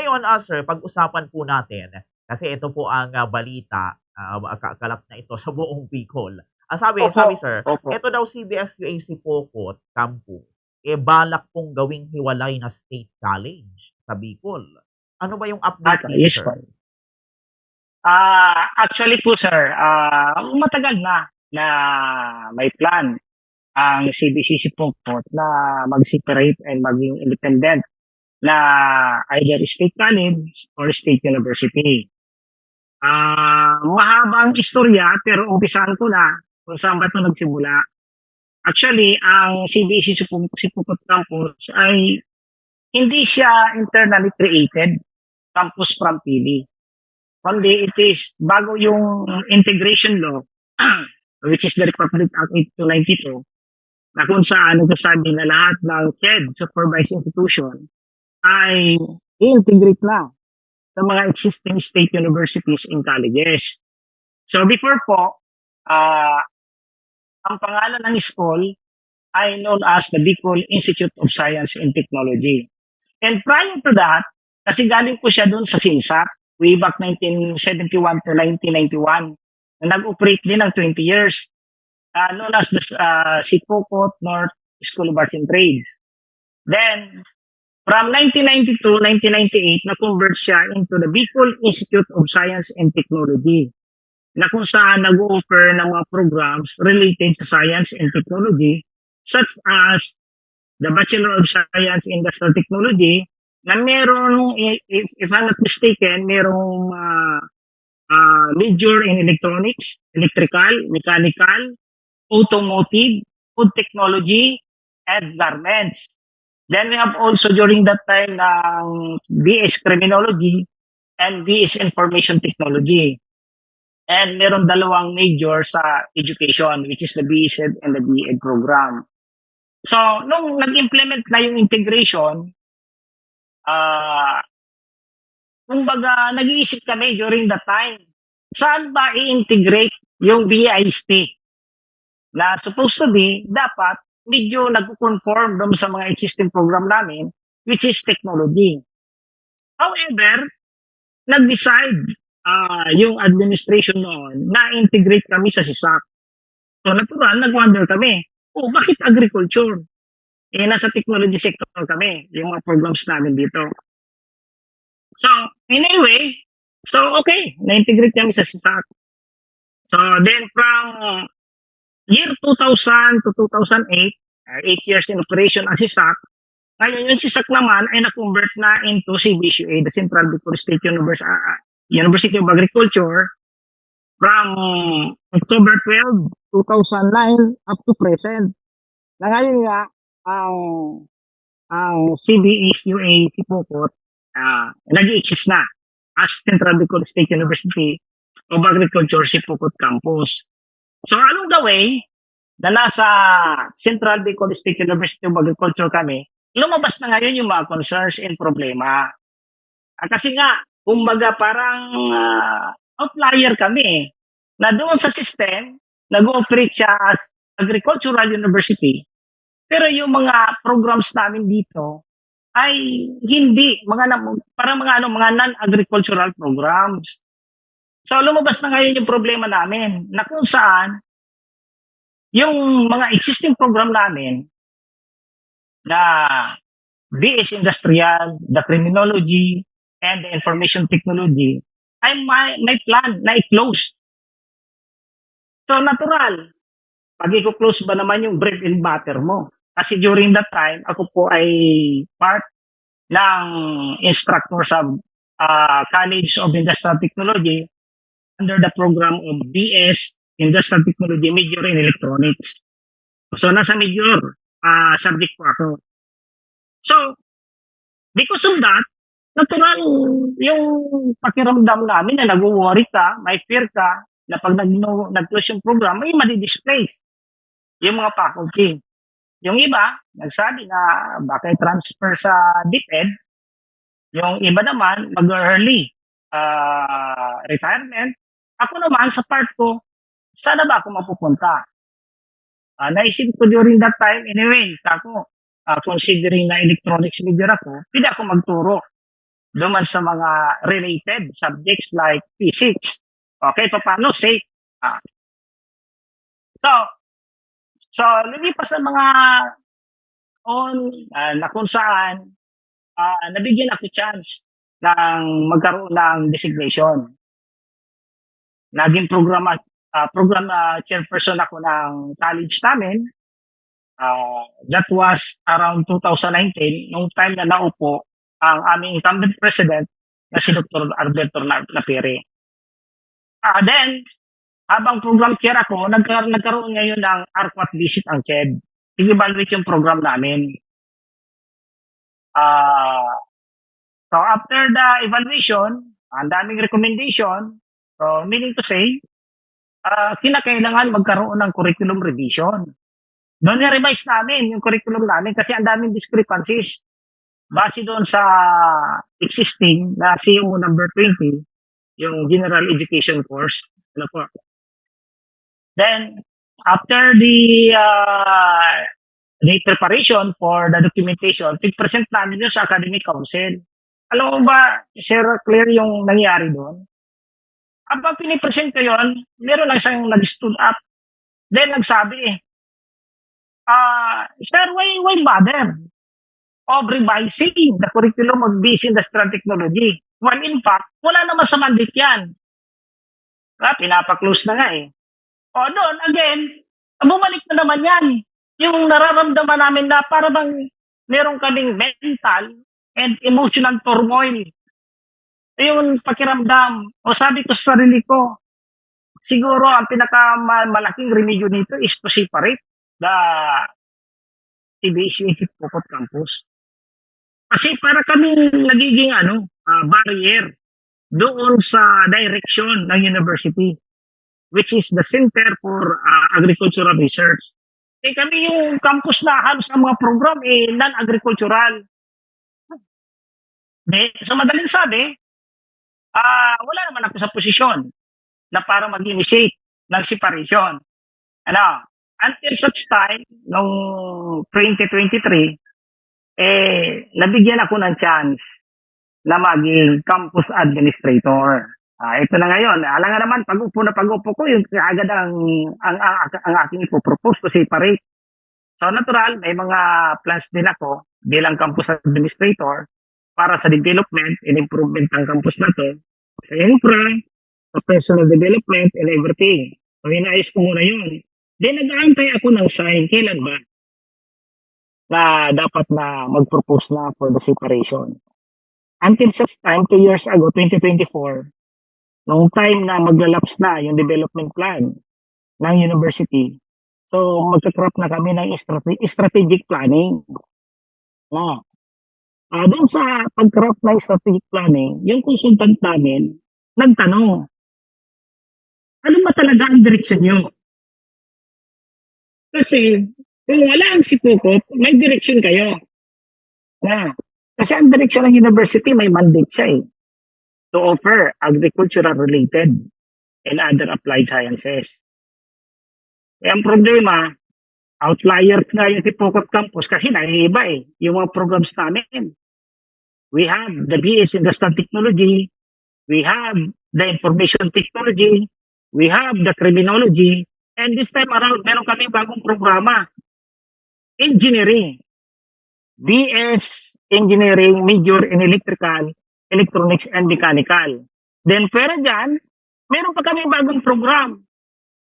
ngayon, sir, pag-usapan po natin, kasi ito po ang balita, kalat na ito sa buong Bicol. Opo, Sabi sir, opo. ito daw CBS-UAC Pokot Campus, balak pong gawing hiwalay na state college sa Bicol. Ano ba yung At update dito, yes po. sir? Actually po sir, matagal na may plan ang CBCC Pokot na mag-separate and maging independent na either state college or state university. Mahabang istorya pero umpisahan ko na kung saan ba ito nagsimula. Actually, ang CBCC Pokot Campus ay hindi siya internally created campus from Pili. Only it is bago yung integration law, which is the Republic Act 8292, na kung saan nagsasabi na lahat ng CHED, supervised institution, ay i-integrate na sa mga existing state universities and colleges. So before po, ah ang pangalan ng school ay known as the Bicol Institute of Science and Technology. And prior to that, kasi galing po siya doon sa SINSAC, way back 1971 to 1991, na nag-operate din ng 20 years, known as the Sipokot North School of Arts and Trades. Then, from 1992-1998, na-convert siya into the Bicol Institute of Science and Technology, na kung saan nag-offer ng mga programs related sa science and technology, such as the Bachelor of Science in Industrial Technology, na meron, if I'm not mistaken, merong major in electronics, electrical, mechanical, automotive, food technology, and garments. Then we have also during that time ng BS Criminology and BS Information Technology. And meron dalawang major sa education, which is the BSED and the BEd program. So, nung nag-implement na yung integration, kumbaga, nag-iisip kami during that time, saan ba i-integrate yung BIST? Na supposed to be, dapat medyo nag-conform doon sa mga existing program namin, which is technology. However, nag-decide yung administration noon na integrate kami sa SISAC. So natural, nag-wonder kami, bakit agriculture? Nasa technology sector kami, yung mga programs namin dito. So, anyway, okay, na-integrate kami sa SISAC. So then from year 2000 to 2008, 8 years in operation as SISAC, ngayon yung SISAC naman ay na-convert na into CBCUA, the Central Bicol State University of Agriculture, from October 12, 2009 up to present. Na ngayon nga, ang CBCUA Sipokot nag-i-exist na as Central Bicol State University of Agriculture Sipokot Campus. So along the way, na nasa Central Bicol State University of Agriculture kami, lumabas na ngayon yung mga concerns and problema. Kasi nga, kumbaga parang outlier kami. Na doon sa system, nag-operate siya as agricultural university. Pero yung mga programs namin dito ay hindi parang mga non-agricultural programs. So lumabas na ngayon yung problema namin na kung saan yung mga existing program namin na BS Industrial, the Criminology, and the Information Technology ay may plan na i-close. So natural, pag i-close ba naman yung bread and butter mo? Kasi during that time, ako po ay part ng instructor sa College of Industrial Technology under the program of BS Industrial Technology, major in electronics. So nasa major subject po ako. So, because of that, natural yung pakiramdam namin na nag-worry ka, may fear ka, na pag nag-close yung program, ay madi-displace yung mga faculty. Yung iba, nagsabi na baka transfer sa DepEd. Yung iba naman, mag-early retirement. Ako naman, sa part ko, sana ba ako mapupunta? Naisip ko during that time, anyway, ako, considering na electronics major ako, pwede ako magturo duman sa mga related subjects like physics. Okay, paano safe? Ah, so, so lumipas sa mga na kung saan nabigyan ako chance ng magkaroon ng designation. Naging program chairperson ako ng college namin. That was around 2019, nung time na naupo ang aming incumbent president na si Dr. Alberto Lapire. Then, habang program chair ako, nagkaroon ngayon ng ARQUAT visit ang CHED. I-evaluate yung program namin. So after the evaluation, ang daming recommendation, so meaning to say, kinakailangan magkaroon ng curriculum revision. Doon na-revise namin yung curriculum namin kasi ang daming discrepancies. Base doon sa existing na CMO number 20, yung General Education course. Ano po. Then, after the preparation for the documentation, present namin yun sa Academic Council. Alam mo ba, Sir Claire, yung nangyari doon? Habang pinipresent ko yun, meron lang isang nag-stood up. Then nagsabi, sir, why bother of revising the curriculum of BC Industrial Technology? Well, in fact, wala naman sa mandate yan. Pinapaklose na nga eh. Doon, again, bumalik na naman yan. Yung nararamdaman namin na para bang meron kaming mental and emotional turmoil. Yung pakiramdam. O sabi ko sa sarili ko, siguro ang pinakamalaking remedyo nito is to separate the TBC Pukot Campus. Kasi para kami nagiging barrier doon sa direction ng university, which is the Center for Agricultural Research. Kami yung campus na halos ang mga program non-agricultural. Sa madaling sabi, wala naman ako sa posisyon na para mag-initiate ng separation. Until such time, noong 2023, nabigyan ako ng chance na maging campus administrator. Ito na ngayon. Alam nga naman, pag-upo ko, yung agad ang aking ipopropose to separate. So natural, may mga plans din ako bilang campus administrator para sa development and improvement ng campus na to. Sa infra, sa personal development and everything. So hinayos ko muna yun. Then nag-aantay ako ng sign. Kailan ba? Na dapat na mag-propose na for the separation. Until such time, 2 years ago, 2024, noong time na maglalapse na yung development plan ng university, so magkakrap na kami ng strategic planning. Doon sa pagkrap ng strategic planning, yung consultant namin, nagtanong, ano ba talaga ang direksyon nyo? Kasi, kung wala ang sipukot, may direksyon kayo. Kasi ang direksyon ng university, may mandate siya to offer agricultural-related and other applied sciences. Ang problema, outliers nga yung Pukot Campus kasi naiiba yung mga programs namin. We have the BS Industrial Technology, we have the Information Technology, we have the Criminology, and this time around, meron kami bagong programa. Engineering. BS Engineering, major in Electrical, Electronics, and Mechanical. Then, pwera dyan, meron pa kami bagong program,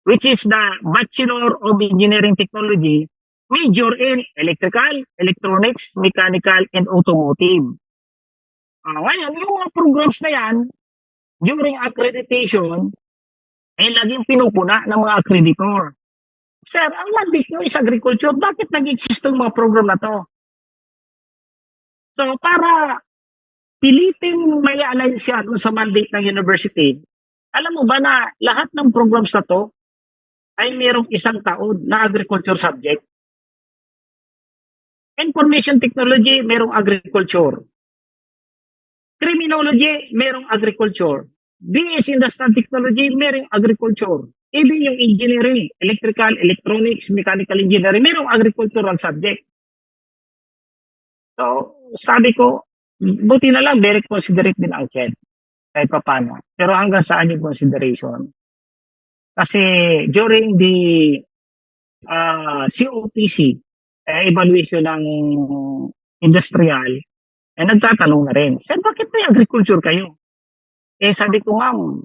which is the Bachelor of Engineering Technology, major in Electrical, Electronics, Mechanical, and Automotive. Ngayon, yung mga programs na yan, during accreditation, laging pinupuna ng mga accreditor. Sir, ang mandate nyo is agriculture. Bakit nag-exist yung mga program na to? So, para pilitin may align siya dun sa mandate ng university, alam mo ba na lahat ng programs na to ay mayroong 1 taon na agriculture subject? Information Technology, mayroong agriculture. Criminology, mayroong agriculture. BS Industrial Technology, mayroong agriculture. Even yung engineering, electrical, electronics, mechanical engineering, mayroong agricultural subject. So, sabi ko, buti na lang very considerate din ang CHED kahit papaano. Pero hanggang saan yung consideration? Kasi during the COPC, evaluation ng industrial, nagtatanong na rin, "Sir, bakit may agriculture kayo?" Sabi ko, "Ma'am,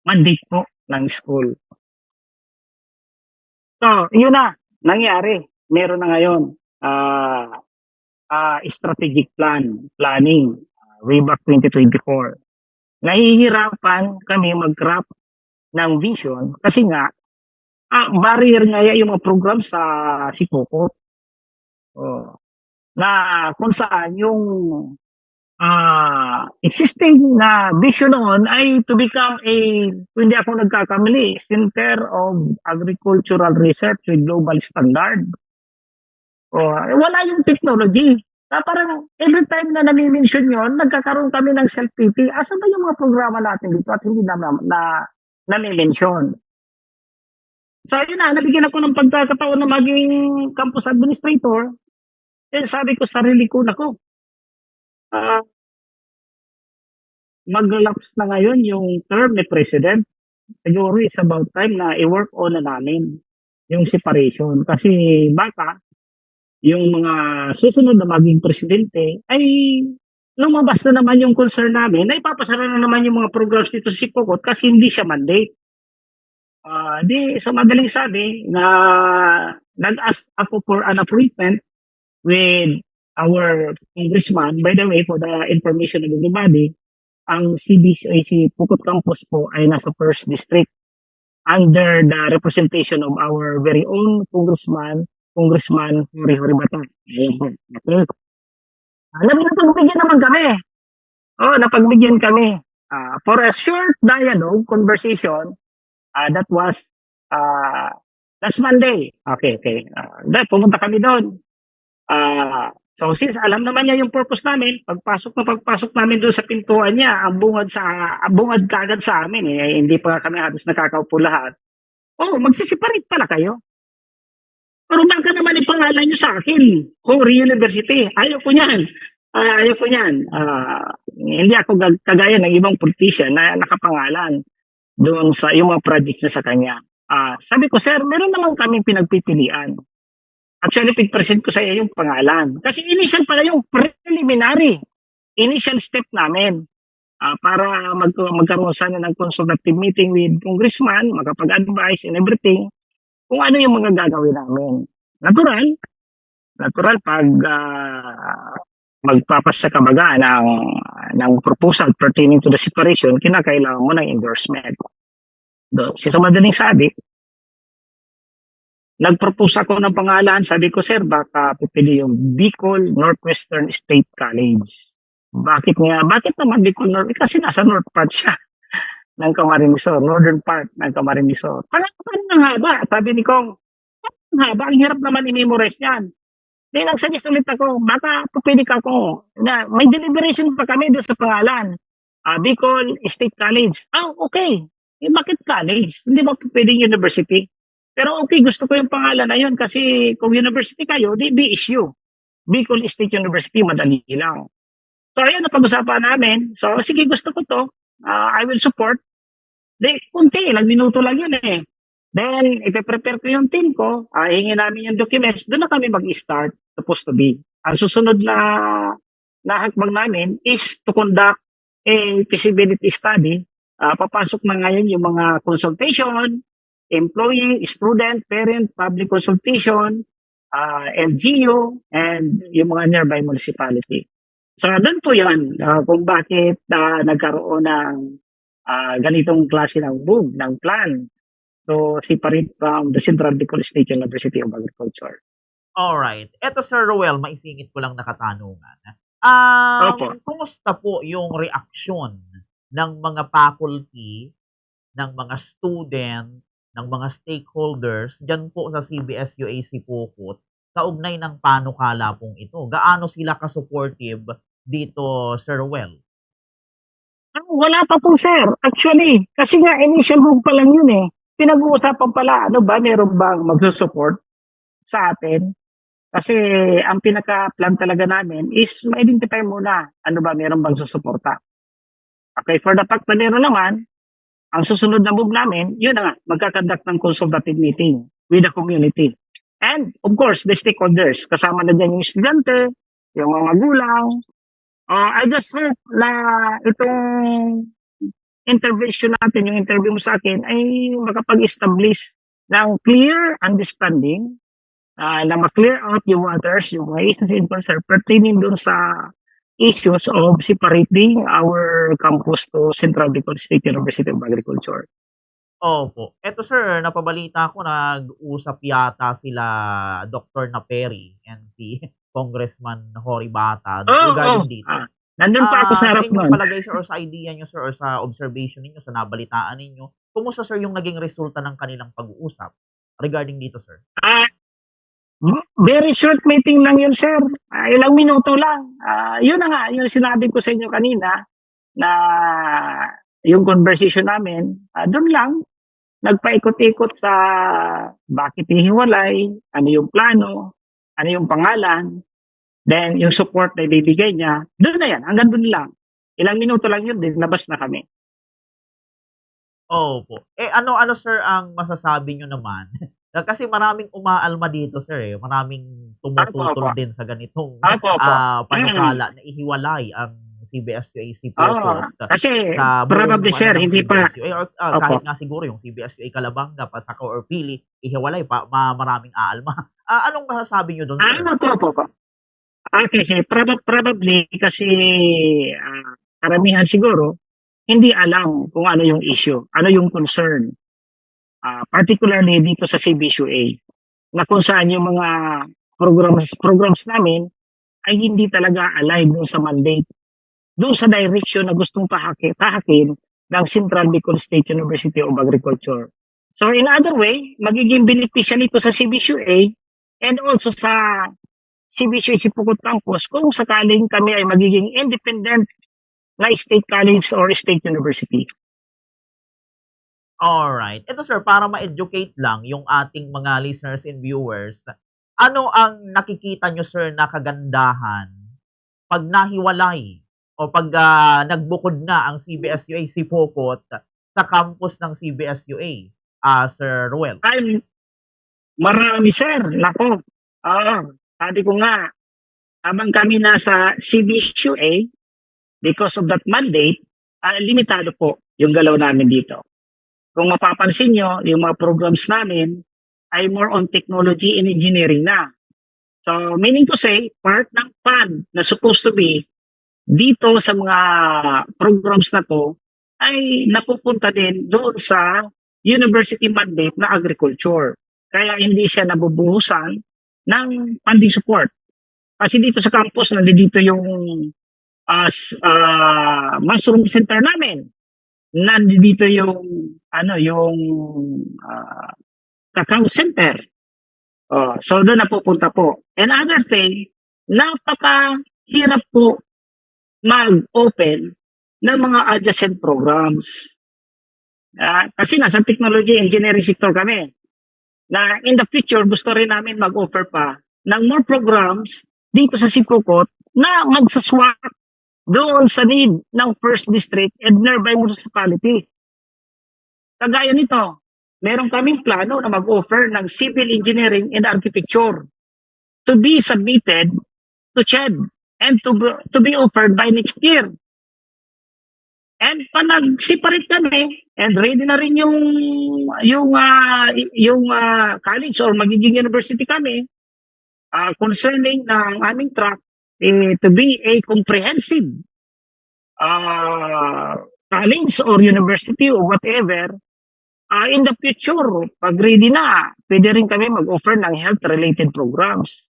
mandate po ng school." So, yun na, nangyari. Meron na ngayon, strategic planning, way back 2024. Nahihirapan kami mag-craft ng vision kasi nga, barrier nga yung mga program sa Sipoko. Oh, na kung saan yung existing na vision noon ay to become kung hindi ako nagkakamali, Center of Agricultural Research with Global Standard. Wala yung technology. Parang every time na nami-mention yun, nagkakaroon kami ng self-pity. Asan ba yung mga programa natin dito at hindi na nami-mention? So, yun na, nabigyan ako ng pagkakataon na maging campus administrator. Sabi ko sarili ko, nako, mag-lapse na ngayon yung term ni President. Siguro is about time na i-work on na namin yung separation. Kasi baka yung mga susunod na maging presidente ay lumabas na naman yung concern namin na ipapasara na naman yung mga programs dito sa Sipokot kasi hindi siya mandate. So madaling sabi na nag-ask ako for an appointment with our congressman. By the way, for the information of everybody, ang CBCAC Pukot Campus po ay nasa 1st District under the representation of our very own Congressman Hori Horibata. Okay. Napagbigyan naman kami. Napagbigyan kami. For a short dialogue, conversation, that was last Monday. Okay. Pumunta kami doon. So since alam naman niya yung purpose namin, pagpasok namin doon sa pintuan niya, ang bungad kagad sa amin hindi pa kami halos nakakaupo lahat. Magsiseparate pala kayo. Pero baka naman ipangalan niyo sa akin, Hori University. Ayaw ko niyan. Hindi ako kagaya ng ibang politician na nakapangalan doon sa yung mga project niya sa kanya. Sabi ko, sir, meron naman kaming pinagpipilian. Actually, pig-present ko sa iyo yung pangalan. Kasi initial pala yung preliminary. Initial step namin para magkaroon sana ng consultative meeting with congressman, makapag-advise and everything, kung ano yung mga gagawin namin. Natural pag magpapasa ka baga ng proposal pertaining to the separation, kinakailangan mo ng endorsement. Sa madaling sabi, nag-propose ako ng pangalan, sabi ko, sir, baka pipili yung Bicol Northwestern State College. Bakit naman Bicol North? Kasi nasa north part siya ng Camarines-Sur, northern part ng Camarines-Sur. Parang ang haba, sabi ni Kong, ang haba, ang hirap naman i-memorize yan. Nagsuggest ulit ako, baka pipili ka ko. May deliberation pa kami doon sa pangalan. Bicol State College. Okay. Bakit college? Hindi ba pwedeng university? Pero okay, gusto ko yung pangalan na yun kasi kung university kayo, di BSU. Bicol State University, madali lang. So, ayun, napag-usapan namin. So, sige, gusto ko to. I will support. Kunti, ilang minuto lang yun eh. Then, ipe-prepare ko yung team ko. Hingin namin yung documents. Doon na kami mag-start, supposed to be. Ang susunod na hakbang namin is to conduct a feasibility study. Papasok na ngayon yung mga consultation, employee, student, parent, public consultation, LGU, and yung mga nearby municipality. So, doon po yan kung bakit nagkaroon ng ganitong klase ng move, ng plan to separate from the Central Bicol State University of Agriculture. Alright. Eto, Sir Roel, maisingit ko lang na katanungan. Opo. Kumusta po yung reaksyon ng mga faculty, ng mga student, ng mga stakeholders dyan po sa CBS-UAC Pukot sa ugnay ng panukala pong ito? Gaano sila ka-supportive dito, Sir Roel? Wala pa po, sir. Actually, kasi nga initial move pa lang yun eh. Pinag-uusapan pala, meron bang magsusupport sa atin? Kasi ang pinaka-plan talaga namin is ma-identify muna ano ba meron bang susuporta. Okay, for the fact na meron naman, ang susunod na move namin, yun na nga, magkakandak ng consultative meeting with the community. And of course, the stakeholders, kasama na dyan yung estudyante, yung mga magulang. I just hope na itong intervention natin, yung interview mo sa akin, ay makapag-establish ng clear understanding na ma-clear out yung waters, yung mga issues and concern pertaining dun sa issues of separating our campus to Central Bicol State University of Agriculture. Opo. Eto sir, napabalita ko nag-usap yata sila Dr. Naperi and si Congressman Cory Bata regarding dito. Nandun pa ako sa Sa harap inyong nun. palagay sir or sa idea niyo sir or sa observation ninyo, sa nabalitaan ninyo, kumusta sir yung naging resulta ng kanilang pag-uusap regarding dito sir? Very short meeting lang yun, sir. Ilang minuto lang. Yun na nga, yung sinabi ko sa inyo kanina na yung conversation namin, doon lang, nagpaikot-ikot sa bakit hihiwalay, ano yung plano, ano yung pangalan, then yung support na ibibigay niya, doon na yan, hanggang doon lang. Ilang minuto lang yun, din labas na kami. Opo. Ano sir ang masasabi niyo naman? Kasi maraming umaalma dito sir, maraming tumututol Opo. din sa ganitong Opo. panukala na ihiwalay ang CBS-UAC Pokot Kasi sa probably, buong sir, ng hindi pa. CBS-UA or kahit nga siguro yung CBS-UA Calabanga, Pasaco or Pili, ihiwalay pa, maraming aalma. Anong masasabi niyo doon sir? Opo. Kasi probably kasi karamihan siguro hindi alam kung ano yung issue, ano yung concern. Particularly dito sa CBSUA na kung saan yung mga programs namin ay hindi talaga aligned dun sa mandate, dun sa direction na gustong tahakin ng Central Bicol State University of Agriculture. So in other way, magiging beneficial ito sa CBSUA and also sa CBSUA Sipukot Campus kung sakaling kami ay magiging independent na state college or state university. Alright. Ito sir, para ma-educate lang yung ating mga listeners and viewers, ano ang nakikita nyo sir na kagandahan pag nahiwalay o pag nagbukod na ang CBS-UA Sipokot sa campus ng CBS-UA, Sir Ruel? Ay, marami sir, nako. Sabi ko nga, habang kami nasa CBSUA, because of that mandate, limitado po yung galaw namin dito. Kung mapapansin nyo, yung mga programs namin ay more on technology and engineering na. So, meaning to say, part ng fund na supposed to be dito sa mga programs na to ay napupunta din doon sa university mandate na agriculture. Kaya hindi siya nabubuhusan ng funding support. Kasi dito sa campus, nandito yung mushroom center namin. Nandito yung cacao center. So doon napupunta po. And other thing, napakahirap po mag-open ng mga adjacent programs. Kasi nasa technology engineering sector kami. Na in the future, gusto rin namin mag-offer pa ng more programs dito sa Sipukot na magsaswak doon sa need ng first district and nearby municipality. Kagaya nito, meron kaming plano na mag-offer ng civil engineering and architecture to be submitted to CHED and to be offered by next year. And pa nag-separate kami and ready na rin yung college or magiging university kami concerning ng aming track to be a comprehensive college or university or whatever. In the future, pag ready na, pwede rin kami mag-offer ng health-related programs.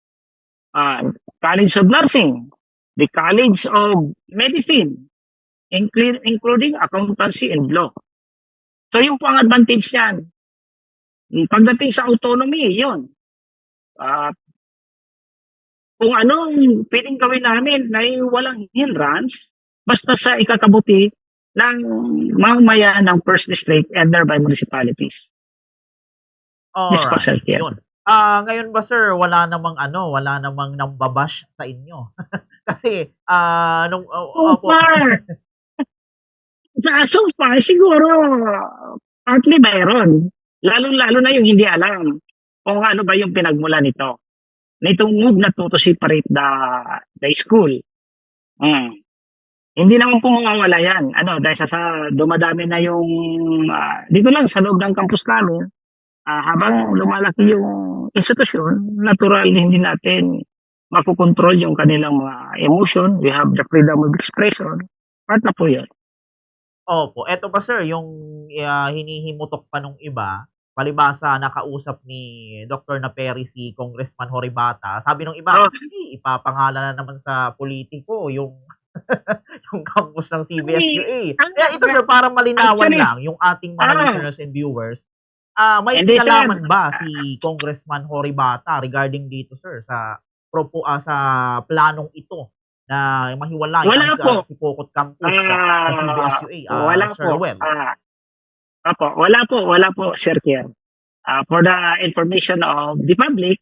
College of Nursing, the College of Medicine, including accountancy and law. So yung pang advantage yan. Pagdating sa autonomy, yun. Kung anong pwedeng gawin namin na walang hindrance, basta sa ikakabuti ng mamamayan ng first district and nearby municipalities. Alright, yun. Ngayon ba sir wala namang nambabash sa inyo? Kasi, nung So opo. far, so far siguro partly mayroon. Lalong-lalo na yung hindi alam kung ano ba yung pinagmulan nito. Nitong move na to separate the school. Mm. Hindi naman po mawawala yan. Ano, dahil sa dumadami na yung dito lang sa loob ng campus namin, habang lumalaki yung institusyon, natural hindi natin makokontrol yung kanilang mga emotion. We have the freedom of expression. Part na po yun. Opo, eto pa sir yung, hinihimutok pa nung iba, palibhasa nakausap ni Doktor Naperi si Congressman Horibata, sabi nung iba, So, ipapangalan na naman sa politiko yung yung campus ng actually, CBSUA. Kaya ito sir, para malinawan actually, lang yung ating mga ah, listeners and viewers, may hindi sir. kinalaman ba si Congressman Horibata regarding dito sir sa planong ito na mahiwalay ang Wala po. si Pokot Campus sa CBSUA, Wala Sir po. Ruel? Wala po, Sir Kier. For the information of the public,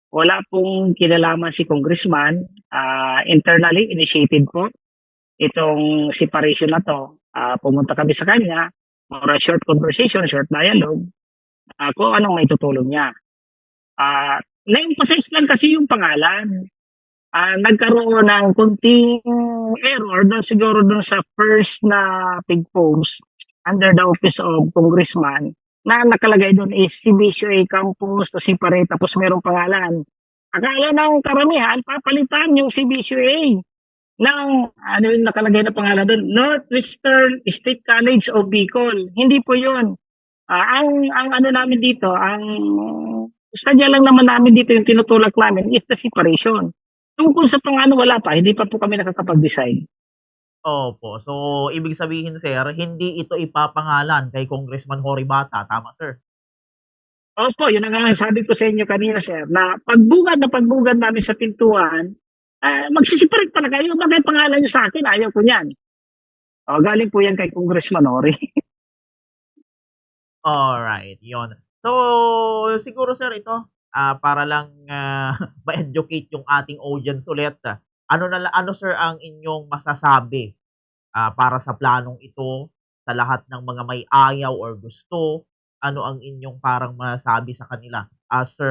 wala pong kinalaman si Congressman. Internally initiated po itong separation na to. Pumunta kami sa kanya for a short conversation, short dialogue, kung anong may tutulong niya. Na-emphasize lang kasi yung pangalan. Nagkaroon ng konting error doon siguro doon sa first na pig post under the office of congressman na nakalagay doon is CBCA campus to separate tapos merong pangalan. Akala ng karamihan papalitan yung CBCA ng ano yung nakalagay na pangalan doon, Northwestern State College of Bicol. Hindi po yun. Ang ano namin dito, ang sadya lang naman namin dito yung tinutulak namin is the separation. Tungkol sa pang-ano wala pa, hindi pa po kami nakakapag-decide. Opo. So, ibig sabihin sir, hindi ito ipapangalan kay Congressman Horibata, tama sir? Opo, yun ang nga sabi ko sa inyo kanina sir, na pagbungad namin sa pintuan, magsisiparate pala kayo, bakit pangalan niyo sa akin, ayaw ko niyan. Galing po yan kay Congressman Ori. Alright, yon. So, siguro sir ito, para lang, ma-educate yung ating audience ulit, ano sir ang inyong masasabi, para sa planong ito, sa lahat ng mga may ayaw or gusto, ano ang inyong parang masasabi sa kanila, Sir,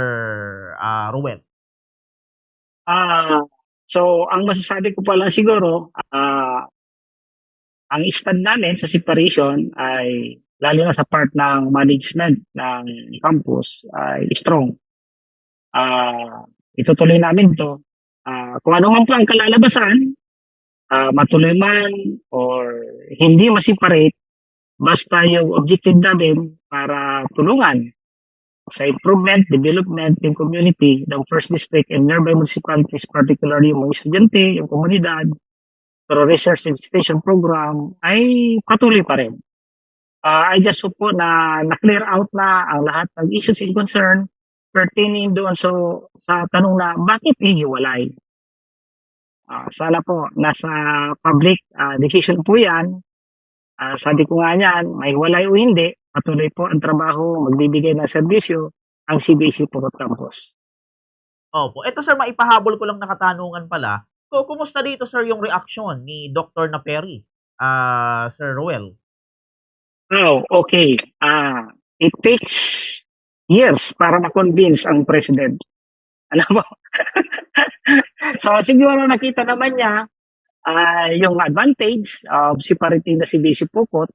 Ruel? Ah, so ang masasabi ko pa lang siguro, ang stand namin sa separation ay lalo na sa part ng management ng campus ay strong. Itutuloy namin 'to. Kung ano man po ang kalalabasan, matuloy man or hindi ma-separate, basta yung objective namin para tulungan sa improvement, development ng community ng First District and nearby municipalities, particularly yung mga estudyante, yung komunidad, through research and extension program, ay patuloy pa rin. I just hope po na na-clear out na ang lahat ng issues and concern pertaining doon sa tanong na bakit hihiwalay. Sana po nasa public decision po yan. Sabi ko nga niyan, mahiwalay o hindi, patuloy po ang trabaho, magbibigay ng serbisyo ang CBC Purot Campus. Opo. Eto sir, maipahabol ko lang na katanungan pala. So, kumusta dito sir yung reaksyon ni Doktor Naperi, Sir Ruel? Oh, okay. It takes years para ma-convince ang president. Alam mo? So siguro nakita naman niya yung advantage of separating the CBC Pukot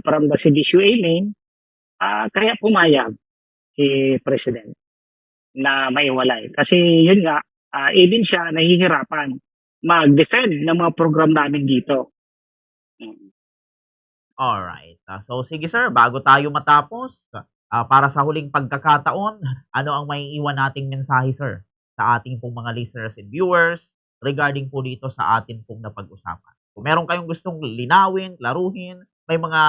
from the CBCUA lane, kaya pumayag si President na maiwalay. Kasi yun nga, even siya nahihirapan mag-defend ng mga program namin dito. Alright. So sige sir, bago tayo matapos, para sa huling pagkakataon, ano ang maiiwan nating mensahe sir sa ating pong mga listeners and viewers regarding po dito sa atin pong napag-usapan? Kung meron kayong gustong linawin, klaruhin, may mga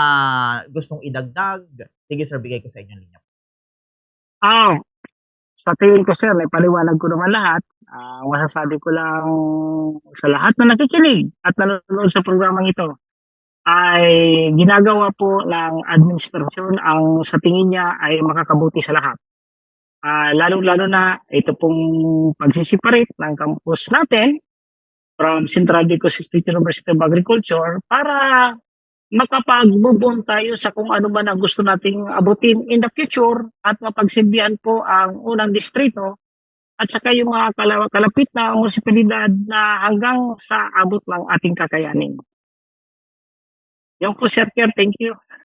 gustong idagdag, sige sir, bigay ko sa inyo ang linya. Ah, sa tingin ko sir, naipaliwanag ko naman lahat. Masasabi ko lang sa lahat na nakikinig at nanonood sa programang ito ay ginagawa po ng administrasyon ang sa tingin niya ay makakabuti sa lahat. lalong-lalo na ito pong pagsisiparate ng campus natin from Central Bicol State University of Agriculture para makapag-move on tayo sa kung ano man ang gusto nating abutin in the future at mapagsilbihan po ang unang distrito at saka yung mga kalapit na munisipalidad na hanggang sa abot ng ating kakayanin. Yung po, Sir Pierre, thank you.